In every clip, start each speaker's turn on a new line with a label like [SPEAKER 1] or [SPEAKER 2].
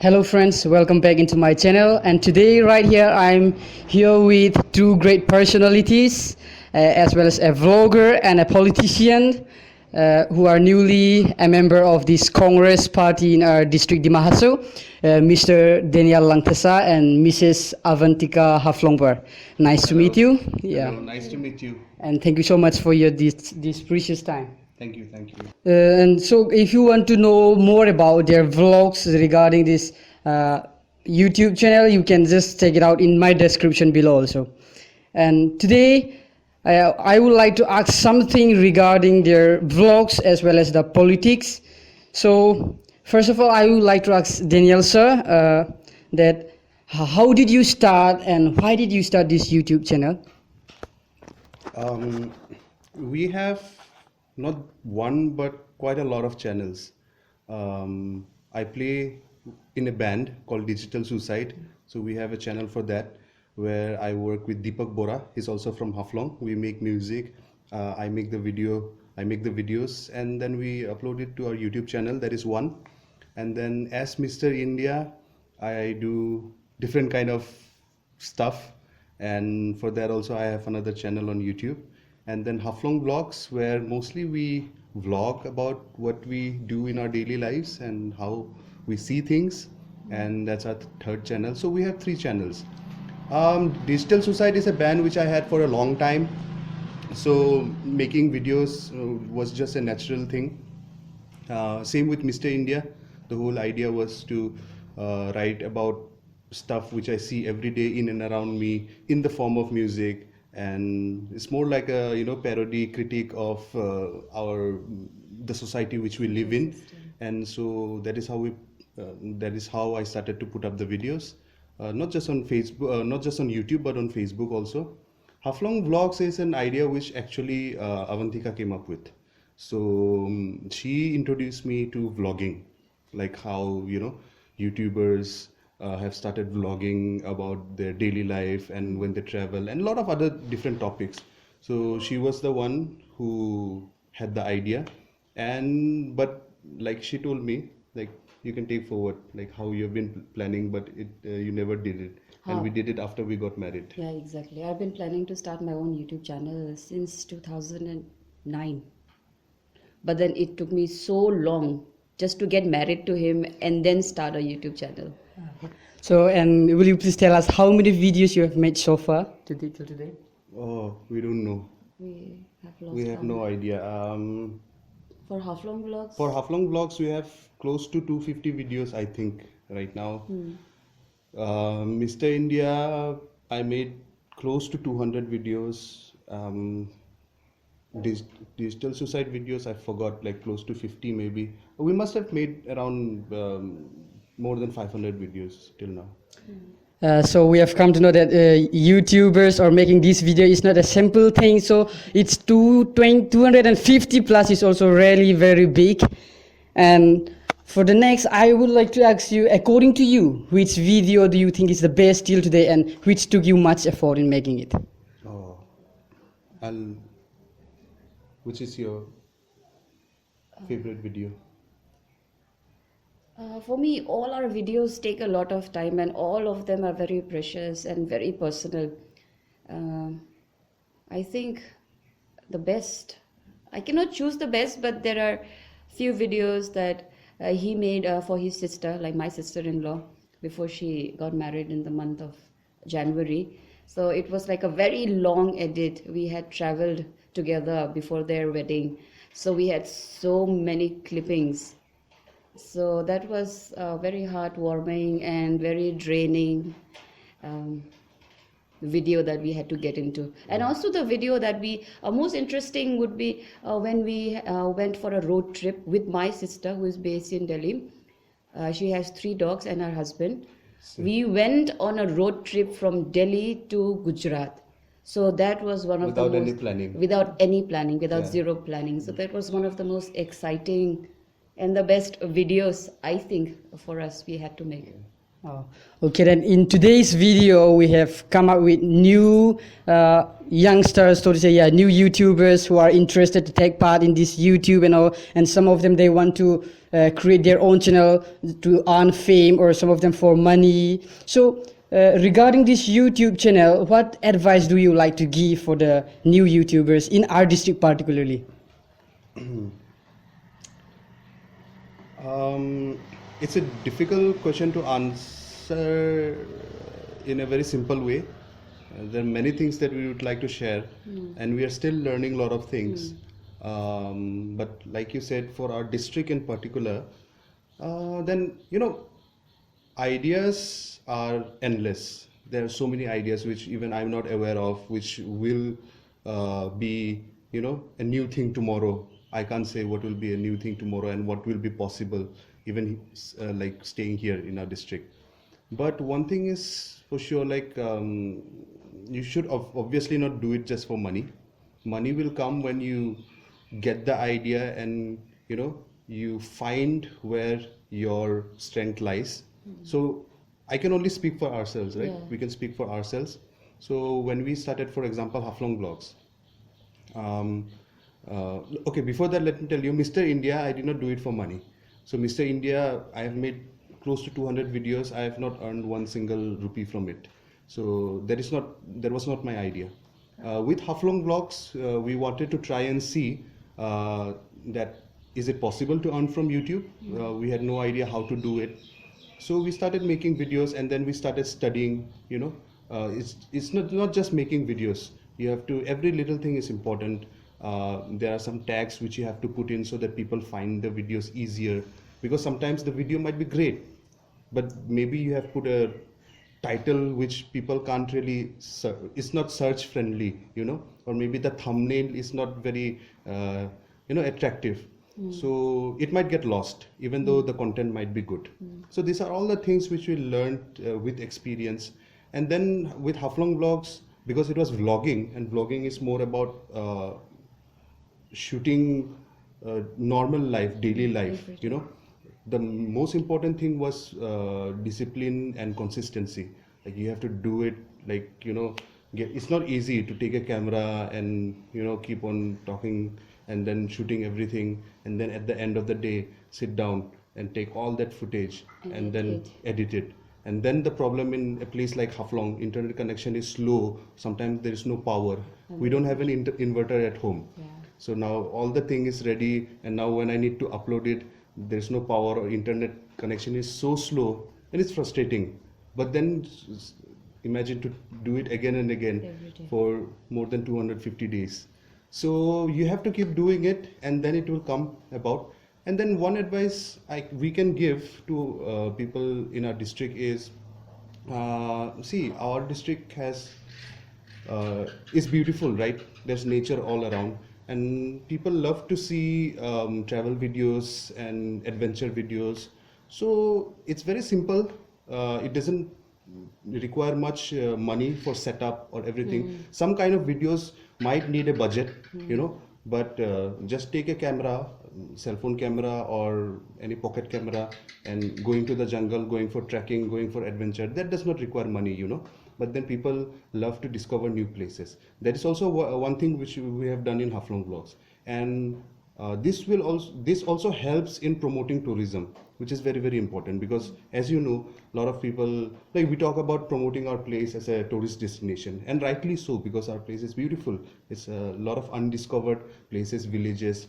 [SPEAKER 1] Hello friends, welcome back into my channel, and today right here I'm here with two great personalities as well as a vlogger and a politician who are newly a member of this Congress party in our district Dima Hasao, Mr. Daniel Langthasa and Mrs. Avantika Haflongbar. Nice to meet you.
[SPEAKER 2] Yeah. Hello, nice to meet you.
[SPEAKER 1] And thank you so much for your this precious time.
[SPEAKER 2] Thank you, thank you.
[SPEAKER 1] And so if you want to know more about their vlogs regarding this YouTube channel, you can just check it out in my description below also. And today I would like to ask something regarding their vlogs as well as the politics. So first of all, I would like to ask Daniel sir that how did you start and why did you start this YouTube channel?
[SPEAKER 2] We have not one but quite a lot of channels. I play in a band called Digital Suicide, so we have a channel for that where I work with Deepak Bora. He's also from Haflong. We make music. I make the videos, and then we upload it to our YouTube channel. That is one. And then as Mr. India, I do different kind of stuff, and for that also I have another channel on YouTube. And then Haflong vlogs, where mostly we vlog about what we do in our daily lives and how we see things, and that's our third channel. So we have three channels. Digital Suicide is a band which I had for a long time, so making videos was just a natural thing. Same with Mr. India. The whole idea was to write about stuff which I see every day in and around me in the form of music, and it's more like a parody critique of the society which we live in. And so that is how I started to put up the videos, not just on Facebook, not just on YouTube, but on Facebook also. Haflong vlogs is an idea which actually Avantika came up with. So she introduced me to vlogging, like how YouTubers have started vlogging about their daily life and when they travel and a lot of other different topics. So she was the one who had the idea, but like she told me, like, you can take forward like how you've been planning, but you never did it. And we did it after we got married.
[SPEAKER 3] Yeah, exactly. I've been planning to start my own YouTube channel since 2009. But then it took me so long just to get married to him and then start a YouTube channel.
[SPEAKER 1] So, and will you please tell us how many videos you have made so far till today?
[SPEAKER 2] Oh, we don't know. We have no idea.
[SPEAKER 3] For Haflong vlogs?
[SPEAKER 2] For Haflong vlogs, we have close to 250 videos, I think, right now. Mr. India, I made close to 200 videos. Digital Suicide videos, I forgot, like close to 50 maybe. We must have made around more than 500 videos till now.
[SPEAKER 1] So we have come to know that YouTubers or making this video is not a simple thing. So it's 250 plus is also really very big. And for the next, I would like to ask you, according to you, which video do you think is the best till today and which took you much effort in making it?
[SPEAKER 2] Oh, which is your favorite video?
[SPEAKER 3] For me, all our videos take a lot of time and all of them are very precious and very personal. I think the best, I cannot choose the best, but there are few videos that he made for his sister, like my sister-in-law, before she got married in the month of January. So it was like a very long edit. We had traveled together before their wedding, so we had so many clippings. So that was very heartwarming and very draining video that we had to get into. And also the video that most interesting would be when we went for a road trip with my sister, who is based in Delhi. She has 3 dogs and her husband. We went on a road trip from Delhi to Gujarat. So that was one of
[SPEAKER 2] without any planning.
[SPEAKER 3] Without any planning, without zero planning. So that was one of the most exciting and the best videos, I think, for us we had to make.
[SPEAKER 1] Oh, okay, then in today's video, we have come up with new youngsters, so to say, yeah, new YouTubers who are interested to take part in this YouTube and all, and some of them they want to create their own channel to earn fame, or some of them for money. So, regarding this YouTube channel, what advice do you like to give for the new YouTubers in our district particularly?
[SPEAKER 2] It's a difficult question to answer in a very simple way. There are many things that we would like to share, and we are still learning a lot of things. But like you said, for our district in particular, then ideas are endless. There are so many ideas which even I'm not aware of, which will be, a new thing tomorrow. I can't say what will be a new thing tomorrow and what will be possible, even like staying here in our district. But one thing is for sure, like you should obviously not do it just for money. Money will come when you get the idea and you find where your strength lies. So I can only speak for ourselves, right?
[SPEAKER 3] Yeah.
[SPEAKER 2] We can speak for ourselves. So when we started, for example, Haflong vlogs. Okay, before that, let me tell you, Mr. India, I did not do it for money. So Mr. India, I have made close to 200 videos. I have not earned one single rupee from it. So that was not my idea. With Haflong vlogs, we wanted to try and see that is it possible to earn from YouTube. We had no idea how to do it. So we started making videos, and then we started studying. It's not just making videos. You have to, every little thing is important. There are some tags which you have to put in so that people find the videos easier, because sometimes the video might be great, but maybe you have put a title which people can't really it's not search friendly, or maybe the thumbnail is not very attractive. So it might get lost even though the content might be good. So these are all the things which we learned with experience. And then with Haflong vlogs, because it was vlogging, and vlogging is more about shooting normal life, daily life, the most important thing was discipline and consistency. Like you have to do it, like it's not easy to take a camera and keep on talking and then shooting everything, and then at the end of the day sit down and take all that footage and then edit it. And then the problem in a place like Haflong, internet connection is slow. Sometimes there is no power. We don't have an inverter at home.
[SPEAKER 3] Yeah.
[SPEAKER 2] So now all the thing is ready, and now when I need to upload it, there's no power, or internet connection is so slow, and it's frustrating. But then imagine to do it again and again for more than 250 days. So you have to keep doing it, and then it will come about. And then one advice we can give to people in our district is, see, our district is beautiful, right? There's nature all around, and people love to see travel videos and adventure videos. So it's very simple. It doesn't require much money for setup or everything. Some kind of videos might need a budget, but just take a camera, cell phone camera or any pocket camera, and going to the jungle, going for trekking, going for adventure, that does not require money. But then people love to discover new places. That is also one thing which we have done in Haflong vlogs. And this also helps in promoting tourism, which is very, very important, because as you know, a lot of people, like, we talk about promoting our place as a tourist destination, and rightly so, because our place is beautiful. It's a lot of undiscovered places, villages.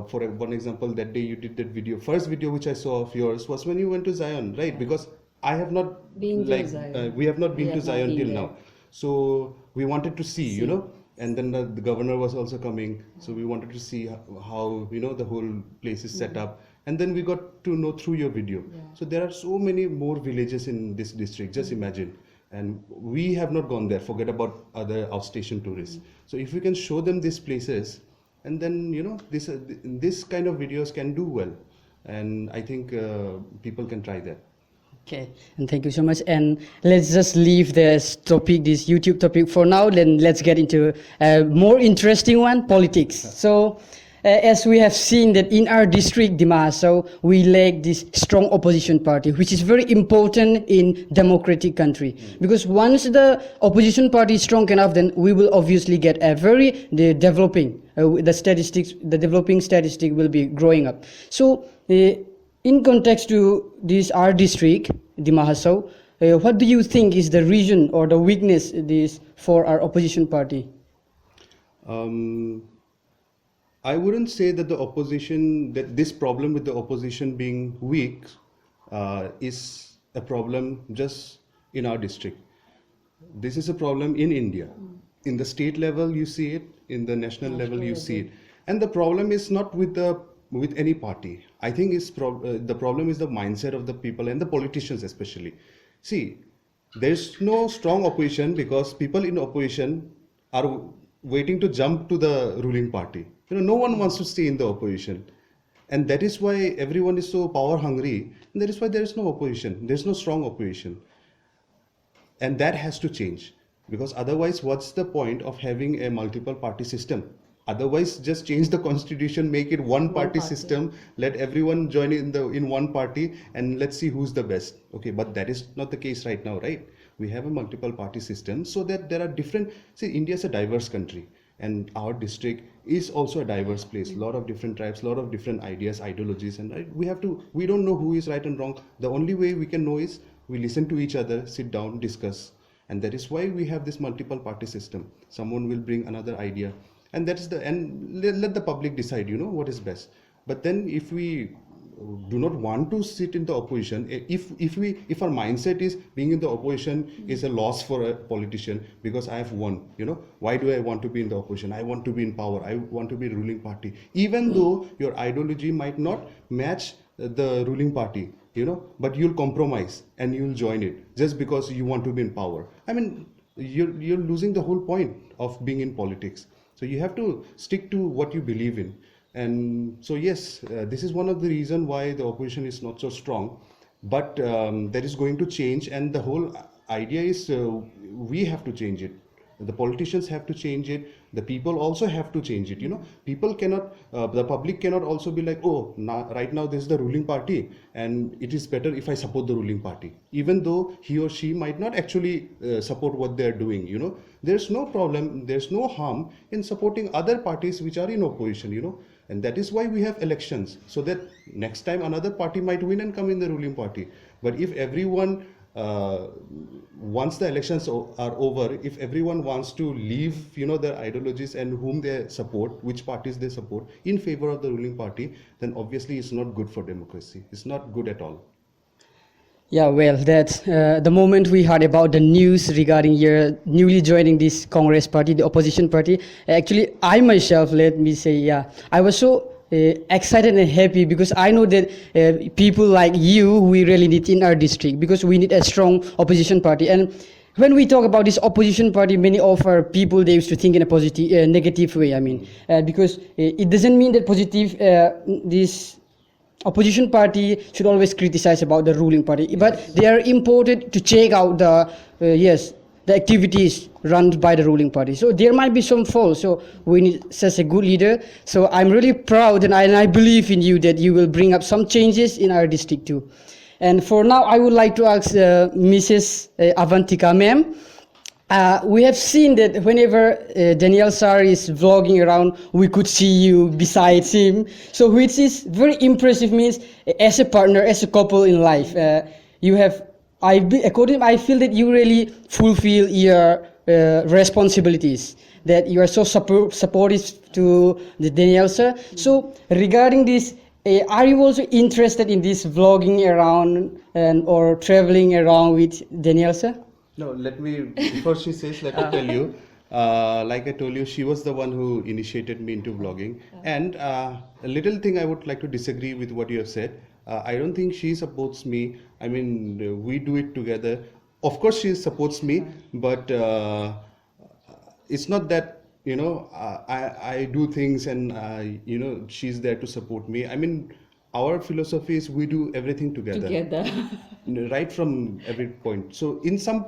[SPEAKER 2] For one example, that day you did that video, first video which I saw of yours was when you went to Zion, right? Because I have not
[SPEAKER 3] Been to Zion.
[SPEAKER 2] we have not been
[SPEAKER 3] We
[SPEAKER 2] to
[SPEAKER 3] have not
[SPEAKER 2] Zion
[SPEAKER 3] been
[SPEAKER 2] till
[SPEAKER 3] there.
[SPEAKER 2] now. So we wanted to see, and then the governor was also coming. So we wanted to see how the whole place is set up. And then we got to know through your video.
[SPEAKER 3] Yeah.
[SPEAKER 2] So there are so many more villages in this district, just imagine. And we have not gone there, forget about other outstation tourists. So if we can show them these places, and then this kind of videos can do well. And I think people can try that.
[SPEAKER 1] Okay, and thank you so much. And let's just leave this topic, this YouTube topic for now. Then let's get into a more interesting one, politics. So, as we have seen that in our district, Dima Hasao, we lack this strong opposition party, which is very important in democratic country. Because once the opposition party is strong enough, then we will obviously get a the developing, the developing statistic will be growing up. So, in context to this our district, Dima Hasao, what do you think is the reason or the weakness this for our opposition party?
[SPEAKER 2] I wouldn't say that the opposition, that this problem with the opposition being weak is a problem just in our district. This is a problem in India. In the state level, you see it. In the national level, you see it. And the problem is not with any party. I think the problem is the mindset of the people and the politicians especially. See, there's no strong opposition because people in opposition are waiting to jump to the ruling party. No one wants to stay in the opposition. And that is why everyone is so power hungry. And that is why there is no opposition. There's no strong opposition. And that has to change. Because otherwise, what's the point of having a multiple party system? Otherwise, just change the constitution, make it one party system, let everyone join in one party, and let's see who's the best. Okay, but that is not the case right now, right? We have a multiple party system so that there are different. See, India is a diverse country, and our district is also a diverse place. A lot of different tribes, a lot of different ideas, ideologies, and we don't know who is right and wrong. The only way we can know is we listen to each other, sit down, discuss, and that is why we have this multiple party system. Someone will bring another idea. And that is let the public decide, what is best. But then if we do not want to sit in the opposition, if our mindset is being in the opposition is a loss for a politician because I have won, why do I want to be in the opposition? I want to be in power. I want to be ruling party. Even though your ideology might not match the ruling party, but you'll compromise and you'll join it just because you want to be in power. I mean, you're losing the whole point of being in politics. So you have to stick to what you believe in. And so yes, this is one of the reasons why the opposition is not so strong. But that is going to change, and the whole idea is we have to change it. The politicians have to change it. The people also have to change it. People cannot, the public cannot also be like, oh, right now this is the ruling party, and it is better if I support the ruling party, even though he or she might not actually support what they are doing. There's no problem, there's no harm in supporting other parties which are in opposition. And that is why we have elections, so that next time another party might win and come in the ruling party. But if everyone once the elections are over, if everyone wants to leave, their ideologies and whom they support, which parties they support in favor of the ruling party, then obviously it's not good for democracy. It's not good at all.
[SPEAKER 1] Yeah, well, that's the moment we heard about the news regarding your newly joining this Congress party, the opposition party. Actually, I myself, let me say, I was so excited and happy because I know that people like you, we really need in our district because we need a strong opposition party. And when we talk about this opposition party, many of our people, they used to think in a positive, negative way. I mean, because it doesn't mean that this opposition party should always criticize about the ruling party, but they are important to check out the activities run by the ruling party. So there might be some faults. So we need such a good leader. So I'm really proud and I believe in you that you will bring up some changes in our district too. And for now, I would like to ask Mrs. Avantika, ma'am. We have seen that whenever Daniel Sir is vlogging around, we could see you besides him. So which is very impressive, means as a partner, as a couple in life, you have, I feel that you really fulfill your responsibilities, that you are so supportive to the Daniel Sir. So regarding this, are you also interested in this vlogging around or traveling around with Daniel Sir?
[SPEAKER 2] No, before she says, let me tell you, like I told you, she was the one who initiated me into vlogging. And a little thing I would like to disagree with what you have said. I don't think she supports me. I mean, we do it together. Of course, she supports me, but it's not that, I do things and, she's there to support me. I mean, our philosophy is we do everything together. Right from every point. So in some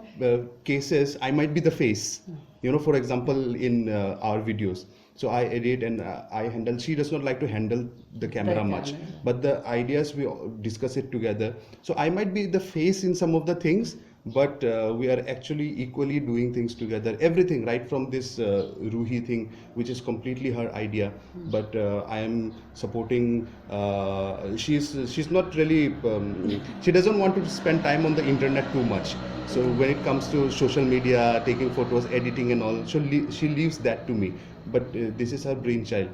[SPEAKER 2] cases, I might be the face, for example, in our videos. So I edit and I handle. She does not like to handle the camera much, but the ideas we all discuss it together. So I might be the face in some of the things, but we are actually equally doing things together. Everything, right from this Ruhi thing, which is completely her idea, but I am supporting. She's not really. She doesn't want to spend time on the internet too much. So when it comes to social media, taking photos, editing, and all, she leaves that to me. But this is her brainchild.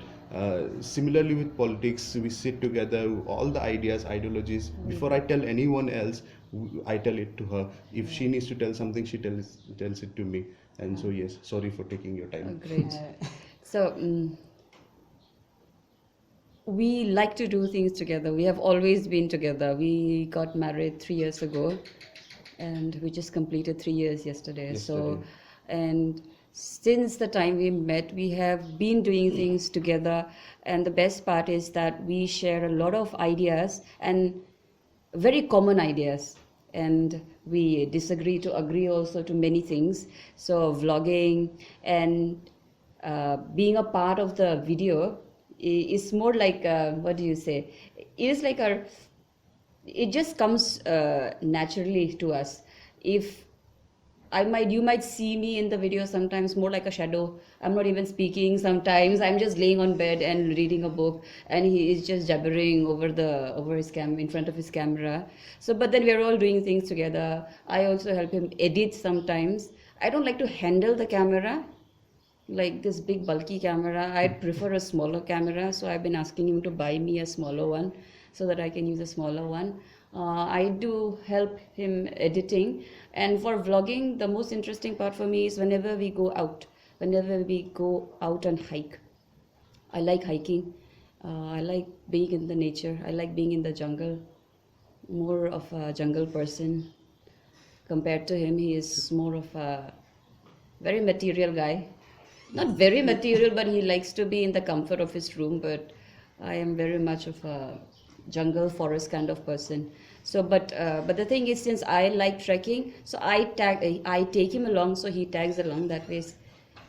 [SPEAKER 2] Similarly with politics, we sit together, all the ideas, ideologies. Before I tell anyone else, I tell it to her. If she needs to tell something, she tells it to me. And so yes, sorry for taking your time.
[SPEAKER 3] Great. So we like to do things together. We have always been together. We got married 3 years ago, and we just completed 3 years yesterday. So, and since the time we met, we have been doing things together. And the best part is that we share a lot of ideas, and very common ideas, and we disagree to agree also to many things. So vlogging and being a part of the video is more like what do you say, it is like it just comes naturally to us. If you might see me in the video sometimes more like a shadow. I'm not even speaking. Sometimes I'm just laying on bed and reading a book, and he is just jabbering over his in front of his camera. So, but then we're all doing things together. I also help him edit sometimes. I don't like to handle the camera, like this big bulky camera. I'd prefer a smaller camera. So I've been asking him to buy me a smaller one so that I can use a smaller one. I do help him editing. And for vlogging, the most interesting part for me is whenever we go out and hike. I like hiking. I like being in the nature. I like being in the jungle. More of a jungle person. Compared to him, he is more of a very material guy. Not very material, but he likes to be in the comfort of his room. But I am very much of a jungle forest kind of person. So, but the thing is, since I like trekking, so I take him along, so he tags along. That way,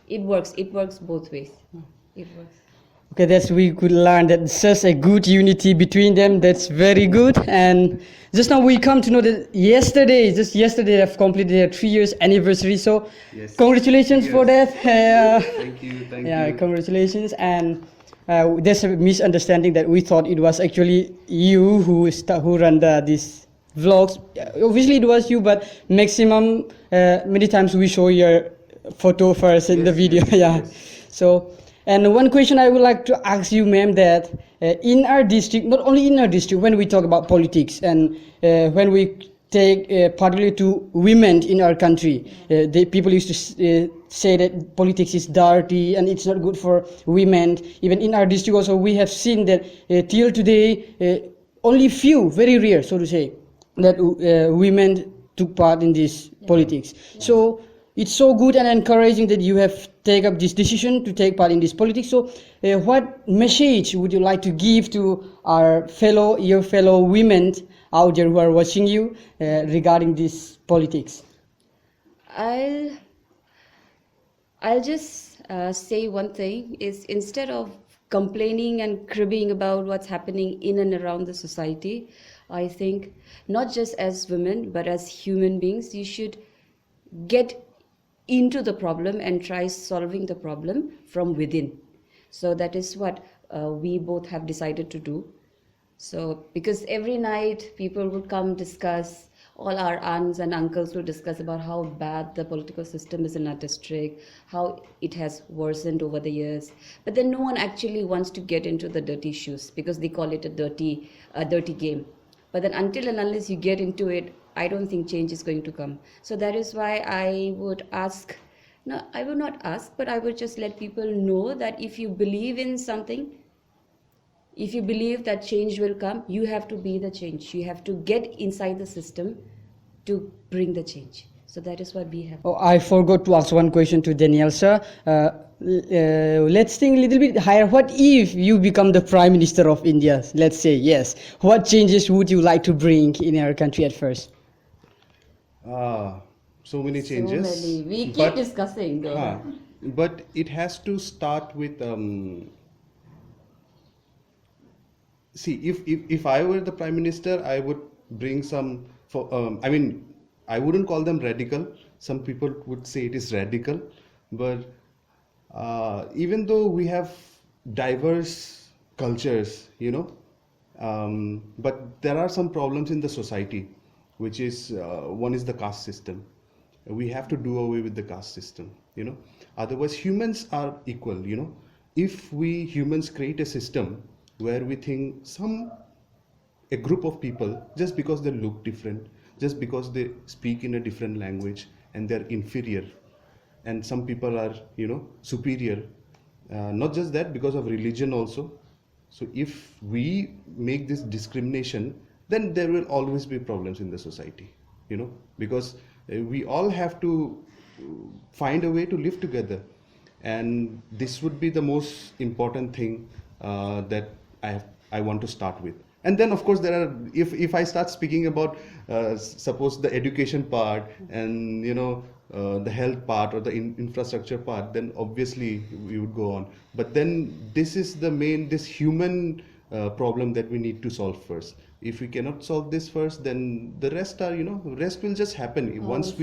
[SPEAKER 3] it works. It works both ways. It works.
[SPEAKER 1] Okay, that's we could learn that such a good unity between them. That's very good. And just now we come to know that just yesterday, they've completed their 3 years anniversary. So,
[SPEAKER 2] Yes.
[SPEAKER 1] congratulations for that.
[SPEAKER 2] Thank you.
[SPEAKER 1] Yeah, congratulations. And there's a misunderstanding that we thought it was actually you who run these vlogs. Obviously, it was you, but maximum many times we show your photo first in the video. Yeah. So. And one question I would like to ask you, ma'am, that in our district, not only in our district, when we talk about politics and when we take particularly to women in our country, people used to say that politics is dirty and it's not good for women. Even in our district also, we have seen that till today, only few, very rare, so to say, that women took part in this politics. So it's so good and encouraging that you have taken up this decision to take part in this politics. So what message would you like to give to your fellow women out there who are watching you regarding this politics?
[SPEAKER 3] I'll just say one thing is, instead of complaining and cribbing about what's happening in and around the society, I think not just as women but as human beings, you should get into the problem and try solving the problem from within. So that is what we both have decided to do. So because every night people would come discuss, all our aunts and uncles will discuss about how bad the political system is in our district, how it has worsened over the years. But then no one actually wants to get into the dirty shoes because they call it a dirty game. But then until and unless you get into it, I don't think change is going to come. So that is why I would ask, no, I would not ask, but I would just let people know that if you believe in something, if you believe that change will come, you have to be the change. You have to get inside the system to bring the change. So that is what we have.
[SPEAKER 1] Oh, I forgot to ask one question to Daniel, sir. Let's think a little bit higher. What if you become the Prime Minister of India? Let's say yes. What changes would you like to bring in our country at first?
[SPEAKER 2] So many changes.
[SPEAKER 3] So many. We keep discussing though.
[SPEAKER 2] but it has to start with see, if I were the prime minister, I would bring some for I mean, I wouldn't call them radical. Some people would say it is radical, but even though we have diverse cultures, but there are some problems in the society, which is one is the caste system. We have to do away with the caste system. Otherwise humans are equal. If we humans create a system where we think a group of people, just because they look different, just because they speak in a different language and they're inferior, and some people are superior, not just that, because of religion also. So if we make this discrimination, then there will always be problems in the society, because we all have to find a way to live together, and this would be the most important thing that I want to start with. And then of course there are, if I start speaking about suppose the education part and the health part or the infrastructure part, then obviously we would go on. But then this is this human problem that we need to solve first. If we cannot solve this first, then the rest rest will just happen once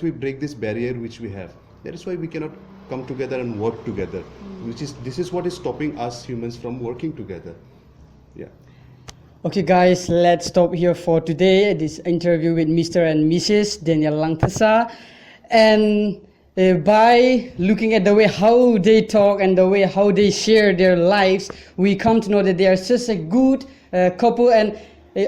[SPEAKER 2] we break this barrier which we have. That is why we cannot come together and work together, this is what is stopping us humans from working together. Yeah.
[SPEAKER 1] Okay guys, let's stop here for today, this interview with Mr. and Mrs. Daniel Langthasa. And by looking at the way how they talk and the way how they share their lives, we come to know that they are such a good couple. And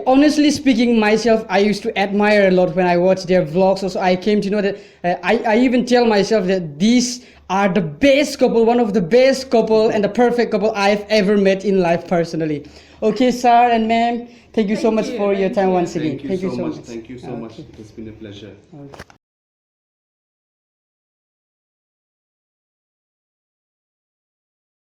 [SPEAKER 1] honestly speaking, myself, I used to admire a lot when I watched their vlogs. Also, I came to know that I even tell myself that these are the best couple, one of the best couple and the perfect couple I've ever met in life personally. Okay, sir and ma'am, thank you so much for your time once again.
[SPEAKER 2] Thank you so much. Thank you so much. It's been a pleasure.
[SPEAKER 1] Okay.